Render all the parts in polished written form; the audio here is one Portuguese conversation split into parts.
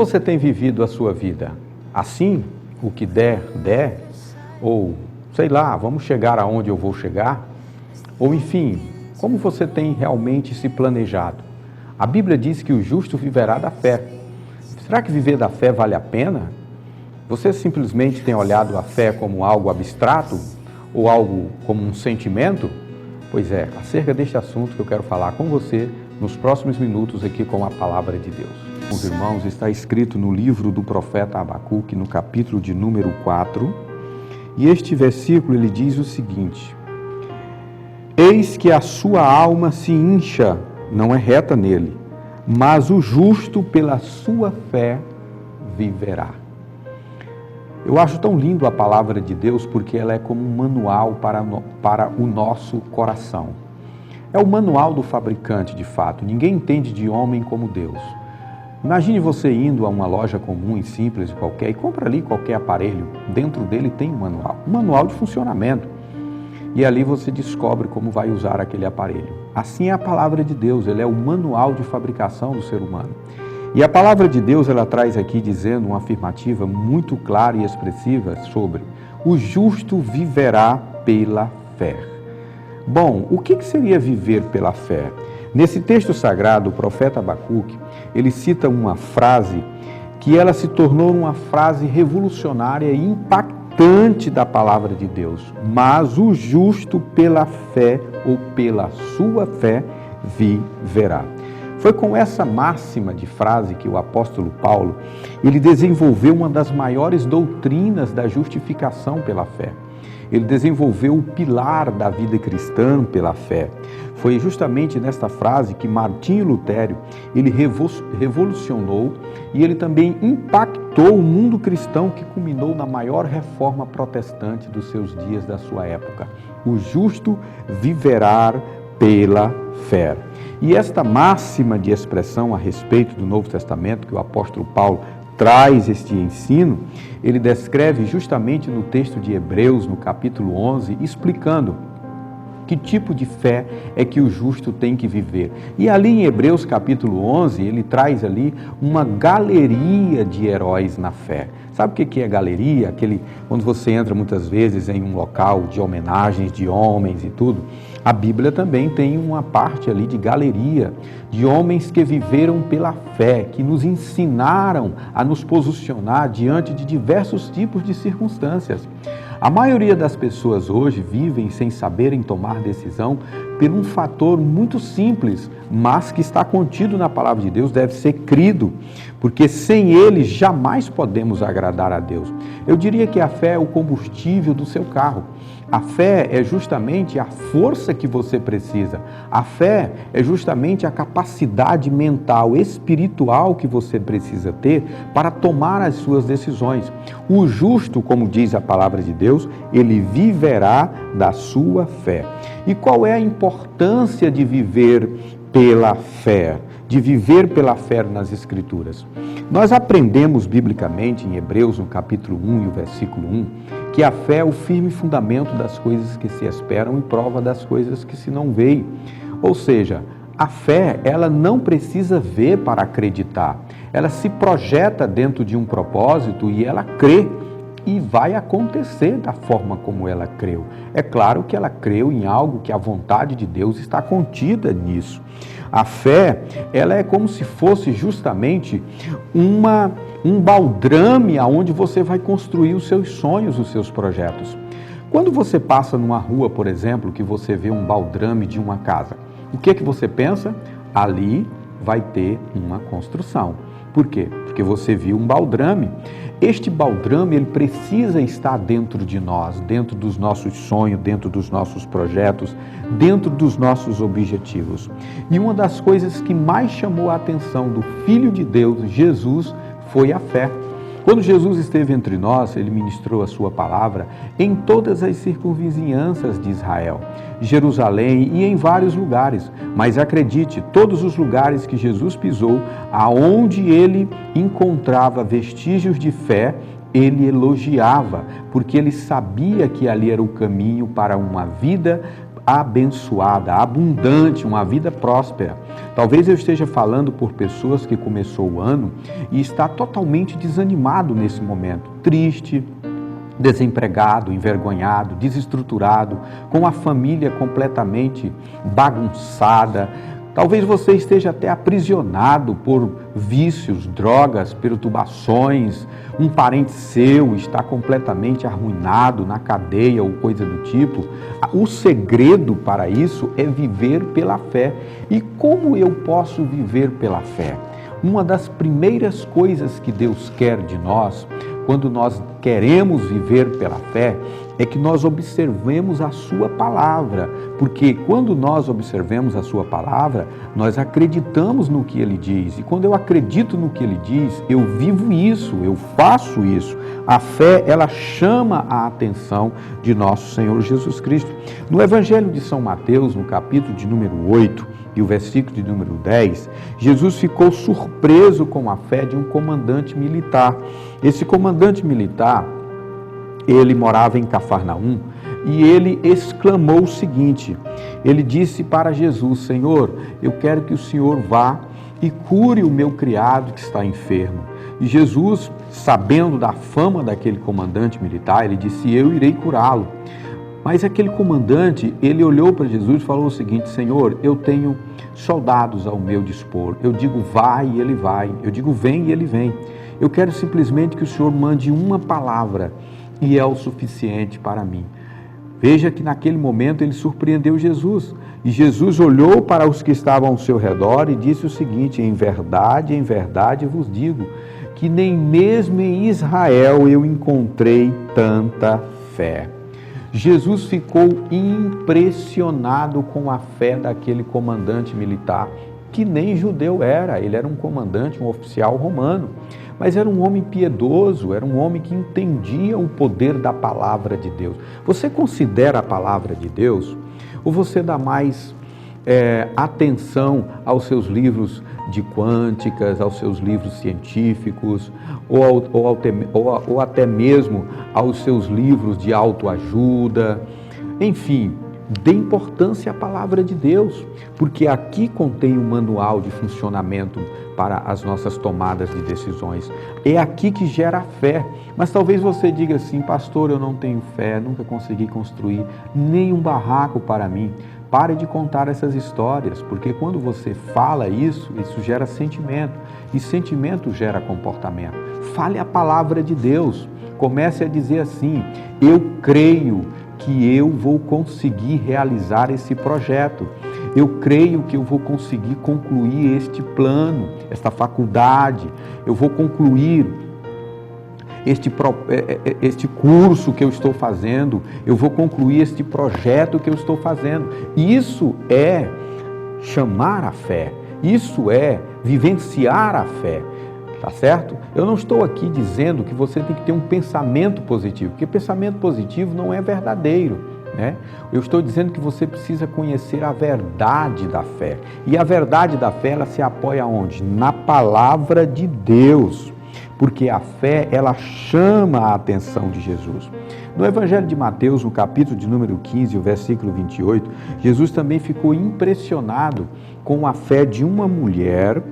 Você tem vivido a sua vida assim, o que der, der, ou sei lá, vamos chegar aonde eu vou chegar, ou enfim, como você tem realmente se planejado? A Bíblia diz que o justo viverá da fé. Será que viver da fé vale a pena? Você simplesmente tem olhado a fé como algo abstrato ou algo como um sentimento? Pois é, acerca deste assunto que eu quero falar com você nos próximos minutos aqui com a Palavra de Deus. Meus irmãos, está escrito no livro do profeta Abacuque, no capítulo de número 4, e este versículo ele diz o seguinte: Eis que a sua alma se incha, não é reta nele, mas o justo pela sua fé viverá. Eu acho tão lindo a palavra de Deus porque ela é como um manual para o nosso coração. É o manual do fabricante, de fato. Ninguém entende de homem como Deus. Imagine você indo a uma loja comum e simples e qualquer e compra ali qualquer aparelho. Dentro dele tem um manual de funcionamento. E ali você descobre como vai usar aquele aparelho. Assim é a palavra de Deus, ele é o manual de fabricação do ser humano. E a palavra de Deus, ela traz aqui dizendo uma afirmativa muito clara e expressiva sobre o justo viverá pela fé. Bom, o que seria viver pela fé? Nesse texto sagrado, o profeta Abacuque, ele cita uma frase que ela se tornou uma frase revolucionária e impactante da palavra de Deus. Mas o justo pela fé ou pela sua fé viverá. Foi com essa máxima de frase que o apóstolo Paulo, ele desenvolveu uma das maiores doutrinas da justificação pela fé. Ele desenvolveu o pilar da vida cristã pela fé. Foi justamente nesta frase que Martinho Lutero, ele revolucionou e ele também impactou o mundo cristão que culminou na maior reforma protestante dos seus dias, da sua época. O justo viverá pela fé. E esta máxima de expressão a respeito do Novo Testamento, que o apóstolo Paulo traz este ensino, ele descreve justamente no texto de Hebreus, no capítulo 11, explicando que tipo de fé é que o justo tem que viver. E ali em Hebreus capítulo 11, ele traz ali uma galeria de heróis na fé. Sabe o que é galeria? Quando você entra muitas vezes em um local de homenagens de homens e tudo, a Bíblia também tem uma parte ali de galeria, de homens que viveram pela fé, que nos ensinaram a nos posicionar diante de diversos tipos de circunstâncias. A maioria das pessoas hoje vivem sem saberem tomar decisão por um fator muito simples, mas que está contido na palavra de Deus, deve ser crido, porque sem ele jamais podemos agradar a Deus. Eu diria que a fé é o combustível do seu carro. A fé é justamente a força que você precisa. A fé é justamente a capacidade mental, espiritual que você precisa ter para tomar as suas decisões. O justo, como diz a palavra de Deus, ele viverá da sua fé. E qual é a importância de viver pela fé? De viver pela fé nas Escrituras. Nós aprendemos biblicamente em Hebreus, no capítulo 1 e o versículo 1, que a fé é o firme fundamento das coisas que se esperam e prova das coisas que se não veem. Ou seja, a fé, ela não precisa ver para acreditar. Ela se projeta dentro de um propósito e ela crê. E vai acontecer da forma como ela creu. É claro que ela creu em algo que a vontade de Deus está contida nisso. A fé, ela é como se fosse justamente um baldrame aonde você vai construir os seus sonhos, os seus projetos. Quando você passa numa rua, por exemplo, que você vê um baldrame de uma casa, o que você pensa? Ali vai ter uma construção. Por quê? Porque você viu um baldrame. Este baldrame, ele precisa estar dentro de nós, dentro dos nossos sonhos, dentro dos nossos projetos, dentro dos nossos objetivos. E uma das coisas que mais chamou a atenção do Filho de Deus, Jesus, foi a fé. Quando Jesus esteve entre nós, ele ministrou a sua palavra em todas as circunvizinhanças de Israel, Jerusalém e em vários lugares. Mas acredite, todos os lugares que Jesus pisou, aonde ele encontrava vestígios de fé, ele elogiava, porque ele sabia que ali era o caminho para uma vida abençoada, abundante, uma vida próspera. Talvez eu esteja falando por pessoas que começou o ano e está totalmente desanimado nesse momento, triste, desempregado, envergonhado, desestruturado, com a família completamente bagunçada. Talvez você esteja até aprisionado por vícios, drogas, perturbações. Um parente seu está completamente arruinado na cadeia ou coisa do tipo. O segredo para isso é viver pela fé. E como eu posso viver pela fé? Uma das primeiras coisas que Deus quer de nós, quando nós queremos viver pela fé, é que nós observemos a sua palavra, porque quando nós observemos a sua palavra, nós acreditamos no que ele diz, e quando eu acredito no que ele diz, eu vivo isso, eu faço isso. A fé, ela chama a atenção de nosso Senhor Jesus Cristo. No Evangelho de São Mateus, no capítulo de número 8, e o versículo de número 10, Jesus ficou surpreso com a fé de um comandante militar. Esse comandante militar, ele morava em Cafarnaum, e ele exclamou o seguinte, ele disse para Jesus: Senhor, eu quero que o Senhor vá e cure o meu criado que está enfermo. E Jesus, sabendo da fama daquele comandante militar, ele disse: eu irei curá-lo. Mas aquele comandante, ele olhou para Jesus e falou o seguinte: Senhor, eu tenho soldados ao meu dispor. Eu digo vai e ele vai. Eu digo vem e ele vem. Eu quero simplesmente que o Senhor mande uma palavra e é o suficiente para mim. Veja que naquele momento ele surpreendeu Jesus. E Jesus olhou para os que estavam ao seu redor e disse o seguinte: em verdade vos digo, que nem mesmo em Israel eu encontrei tanta fé. Jesus ficou impressionado com a fé daquele comandante militar, que nem judeu era, ele era um comandante, um oficial romano, mas era um homem piedoso, era um homem que entendia o poder da palavra de Deus. Você considera a palavra de Deus, ou você dá mais atenção aos seus livros de quânticas, aos seus livros científicos, ou até mesmo aos seus livros de autoajuda? Enfim, dê importância à palavra de Deus, porque aqui contém um manual de funcionamento para as nossas tomadas de decisões. É aqui que gera a fé. Mas talvez você diga assim: pastor, eu não tenho fé, nunca consegui construir nenhum barraco para mim. Pare de contar essas histórias, porque quando você fala isso gera sentimento, e sentimento gera comportamento. Fale a palavra de Deus, comece a dizer assim: eu creio que eu vou conseguir realizar esse projeto, eu creio que eu vou conseguir concluir este plano, esta faculdade, eu vou concluir este curso que eu estou fazendo, eu vou concluir este projeto que eu estou fazendo. Isso é chamar a fé, isso é vivenciar a fé, tá certo? Eu não estou aqui dizendo que você tem que ter um pensamento positivo, porque pensamento positivo não é verdadeiro, né? Eu estou dizendo que você precisa conhecer a verdade da fé, e a verdade da fé, ela se apoia onde? Na palavra de Deus. Porque a fé, ela chama a atenção de Jesus. No Evangelho de Mateus, no capítulo de número 15, o versículo 28, Jesus também ficou impressionado com a fé de uma mulher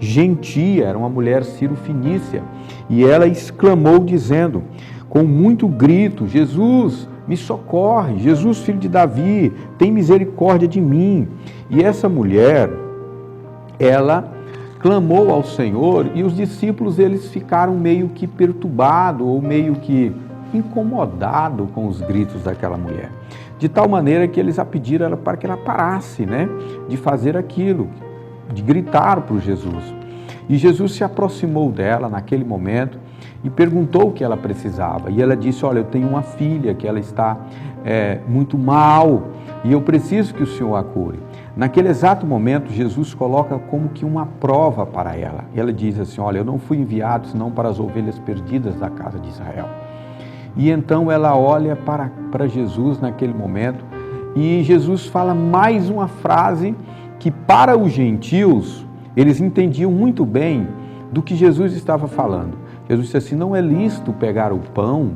gentia, era uma mulher cirofenícia, e ela exclamou dizendo, com muito grito: Jesus, me socorre, Jesus, filho de Davi, tem misericórdia de mim. E essa mulher, ela clamou ao Senhor, e os discípulos, eles ficaram meio que perturbados ou meio que incomodados com os gritos daquela mulher, de tal maneira que eles a pediram para que ela parasse, né, de fazer aquilo, de gritar para Jesus. E Jesus se aproximou dela naquele momento e perguntou o que ela precisava, e ela disse: olha, eu tenho uma filha que ela está muito mal e eu preciso que o Senhor a cure. Naquele exato momento, Jesus coloca como que uma prova para ela. Ela diz assim: olha, eu não fui enviado senão para as ovelhas perdidas da casa de Israel. E então ela olha para Jesus naquele momento, e Jesus fala mais uma frase que para os gentios, eles entendiam muito bem do que Jesus estava falando. Jesus disse assim: não é lícito pegar o pão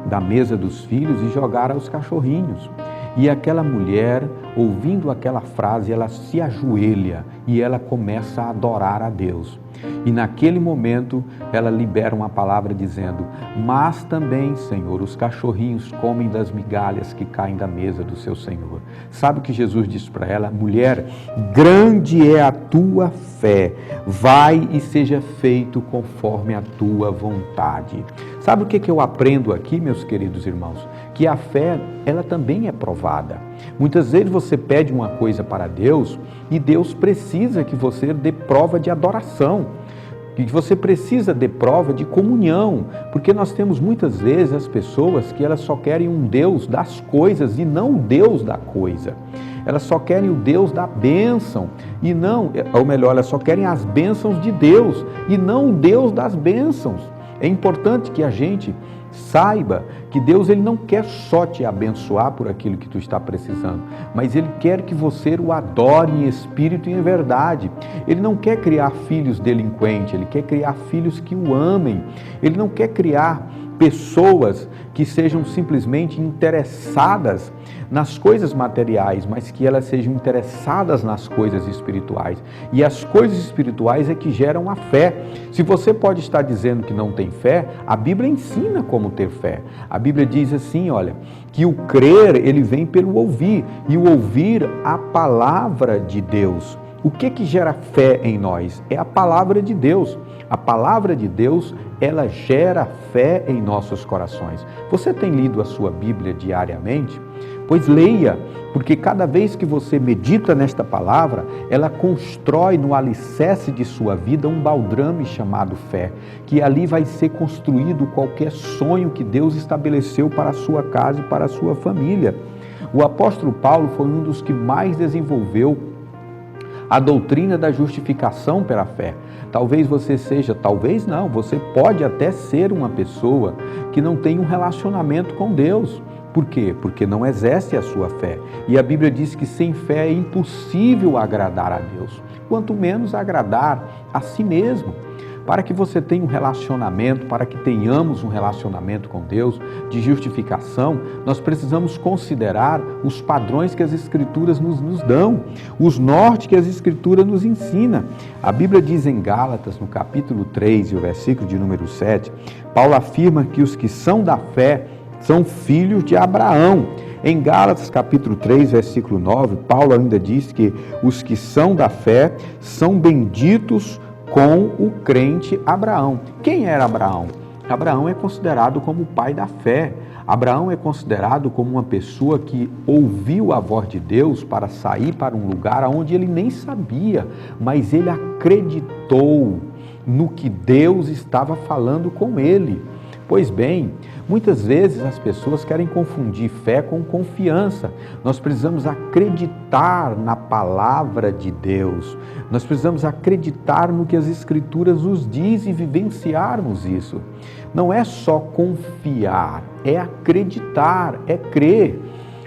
da mesa dos filhos e jogar aos cachorrinhos. E aquela mulher, ouvindo aquela frase, ela se ajoelha e ela começa a adorar a Deus. E naquele momento ela libera uma palavra dizendo: mas também, Senhor, os cachorrinhos comem das migalhas que caem da mesa do seu Senhor. Sabe o que Jesus disse para ela? Mulher, grande é a tua fé, vai e seja feito conforme a tua vontade. Sabe o que eu aprendo aqui, meus queridos irmãos? Que a fé, ela também é provada. Muitas vezes você pede uma coisa para Deus e Deus precisa que você dê prova de adoração, que você precisa de prova de comunhão, porque nós temos muitas vezes as pessoas que elas só querem um Deus das coisas e não o Deus da coisa. Elas só querem o Deus da bênção e não, ou melhor, elas só querem as bênçãos de Deus e não o Deus das bênçãos. É importante que a gente saiba que Deus ele não quer só te abençoar por aquilo que tu está precisando, mas Ele quer que você o adore em espírito e em verdade. Ele não quer criar filhos delinquentes, Ele quer criar filhos que o amem. Ele não quer criar pessoas que sejam simplesmente interessadas nas coisas materiais, mas que elas sejam interessadas nas coisas espirituais. E as coisas espirituais é que geram a fé. Se você pode estar dizendo que não tem fé, a Bíblia ensina como ter fé. A Bíblia diz assim, olha, que o crer, ele vem pelo ouvir, e o ouvir a palavra de Deus. O que gera fé em nós? É a palavra de Deus. A palavra de Deus, ela gera fé em nossos corações. Você tem lido a sua Bíblia diariamente? Pois leia, porque cada vez que você medita nesta palavra, ela constrói no alicerce de sua vida um baldrame chamado fé, que ali vai ser construído qualquer sonho que Deus estabeleceu para a sua casa e para a sua família. O apóstolo Paulo foi um dos que mais desenvolveu a doutrina da justificação pela fé. Talvez você seja, talvez não, você pode até ser uma pessoa que não tem um relacionamento com Deus. Por quê? Porque não exerce a sua fé. E a Bíblia diz que sem fé é impossível agradar a Deus, quanto menos agradar a si mesmo. Para que você tenha um relacionamento, para que tenhamos um relacionamento com Deus de justificação, nós precisamos considerar os padrões que as Escrituras nos dão, os nortes que as Escrituras nos ensinam. A Bíblia diz em Gálatas, no capítulo 3 e o versículo de número 7, Paulo afirma que os que são da fé são filhos de Abraão. Em Gálatas capítulo 3, versículo 9, Paulo ainda diz que os que são da fé são benditos com o crente Abraão. Quem era Abraão? Abraão é considerado como o pai da fé. Abraão é considerado como uma pessoa que ouviu a voz de Deus para sair para um lugar onde ele nem sabia, mas ele acreditou no que Deus estava falando com ele. Pois bem, muitas vezes as pessoas querem confundir fé com confiança. Nós precisamos acreditar na palavra de Deus. Nós precisamos acreditar no que as Escrituras nos dizem e vivenciarmos isso. Não é só confiar, é acreditar, é crer.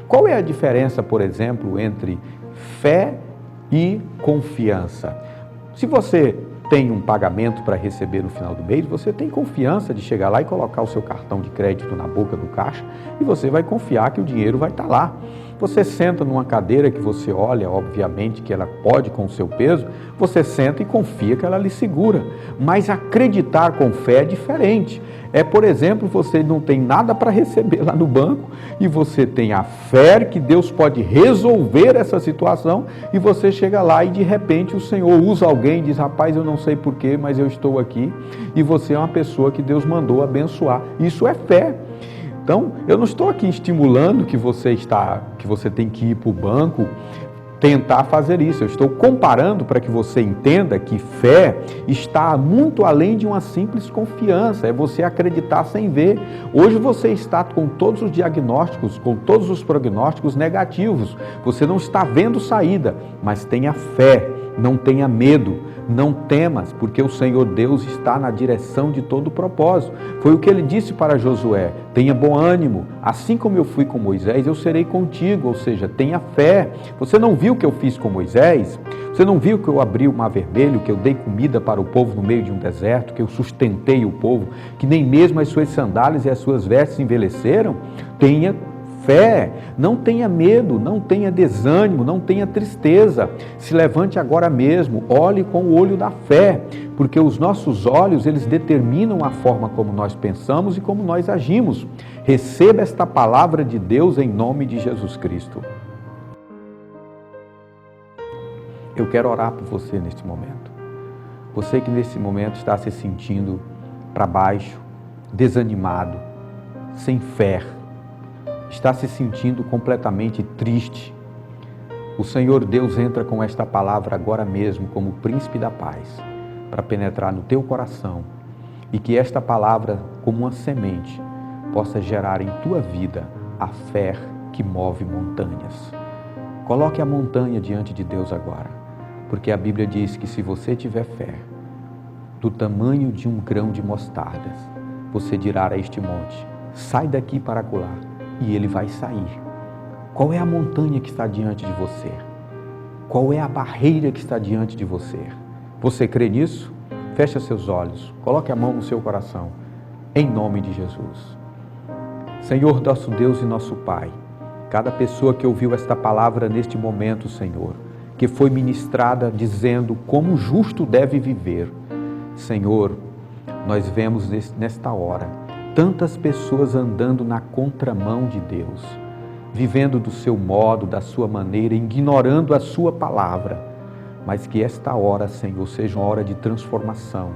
Qual é a diferença, por exemplo, entre fé e confiança? Se você tem um pagamento para receber no final do mês, você tem confiança de chegar lá e colocar o seu cartão de crédito na boca do caixa e você vai confiar que o dinheiro vai estar lá. Você senta numa cadeira que você olha, obviamente, que ela pode com o seu peso, você senta e confia que ela lhe segura. Mas acreditar com fé é diferente. É, por exemplo, você não tem nada para receber lá no banco e você tem a fé que Deus pode resolver essa situação e você chega lá e de repente o Senhor usa alguém e diz, rapaz, eu não sei porquê, mas eu estou aqui e você é uma pessoa que Deus mandou abençoar. Isso é fé. Então, eu não estou aqui estimulando que você tem que ir para o banco tentar fazer isso. Eu estou comparando para que você entenda que fé está muito além de uma simples confiança, é você acreditar sem ver. Hoje você está com todos os diagnósticos, com todos os prognósticos negativos, você não está vendo saída, mas tenha fé, não tenha medo. Não temas, porque o Senhor Deus está na direção de todo o propósito. Foi o que ele disse para Josué, tenha bom ânimo, assim como eu fui com Moisés, eu serei contigo, ou seja, tenha fé. Você não viu o que eu fiz com Moisés? Você não viu que eu abri o mar vermelho, que eu dei comida para o povo no meio de um deserto, que eu sustentei o povo, que nem mesmo as suas sandálias e as suas vestes envelheceram? Tenha fé. Não tenha medo, não tenha desânimo, não tenha tristeza. Se levante agora mesmo, olhe com o olho da fé, porque os nossos olhos, eles determinam a forma como nós pensamos e como nós agimos. Receba esta palavra de Deus em nome de Jesus Cristo. Eu quero orar por você neste momento. Você que nesse momento está se sentindo para baixo, desanimado, sem fé, está se sentindo completamente triste. O Senhor Deus entra com esta palavra agora mesmo como príncipe da paz, para penetrar no teu coração e que esta palavra, como uma semente, possa gerar em tua vida a fé que move montanhas. Coloque a montanha diante de Deus agora, porque a Bíblia diz que se você tiver fé, do tamanho de um grão de mostardas, você dirá a este monte, sai daqui para acolá, e ele vai sair. Qual é a montanha que está diante de você? Qual é a barreira que está diante de você? Você crê nisso? Feche seus olhos, coloque a mão no seu coração, em nome de Jesus. Senhor, nosso Deus e nosso Pai, cada pessoa que ouviu esta palavra neste momento, Senhor, que foi ministrada dizendo como o justo deve viver, Senhor, nós vemos nesta hora tantas pessoas andando na contramão de Deus, vivendo do seu modo, da sua maneira, ignorando a sua palavra, mas que esta hora, Senhor, seja uma hora de transformação,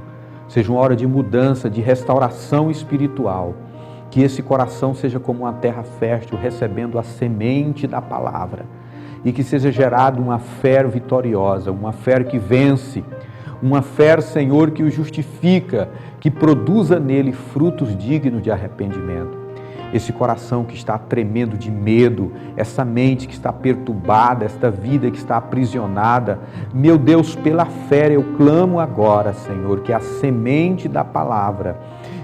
seja uma hora de mudança, de restauração espiritual, que esse coração seja como uma terra fértil, recebendo a semente da palavra, e que seja gerada uma fé vitoriosa, uma fé que vence, uma fé, Senhor, que o justifica, que produza nele frutos dignos de arrependimento. Esse coração que está tremendo de medo, essa mente que está perturbada, esta vida que está aprisionada, meu Deus, pela fé eu clamo agora, Senhor, que a semente da palavra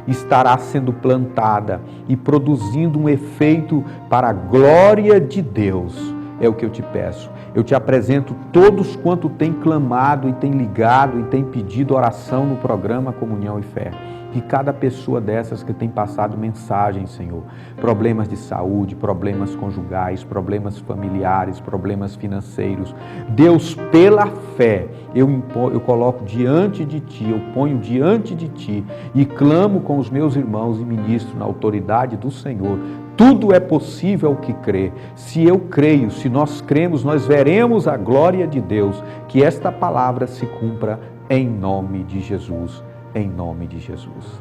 estará sendo plantada e produzindo um efeito para a glória de Deus. É o que eu te peço. Eu te apresento todos quanto têm clamado e têm ligado e têm pedido oração no programa Comunhão e Fé. Que cada pessoa dessas que tem passado mensagem, Senhor, problemas de saúde, problemas conjugais, problemas familiares, problemas financeiros, Deus, pela fé, eu coloco diante de Ti, eu ponho diante de Ti e clamo com os meus irmãos e ministro na autoridade do Senhor. Tudo é possível ao que crê. Se eu creio, se nós cremos, nós veremos a glória de Deus. Que esta palavra se cumpra em nome de Jesus. Em nome de Jesus.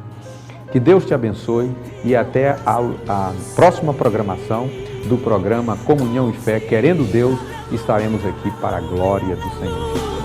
Que Deus te abençoe e até a próxima programação do programa Comunhão e Fé. Querendo Deus, estaremos aqui para a glória do Senhor Jesus.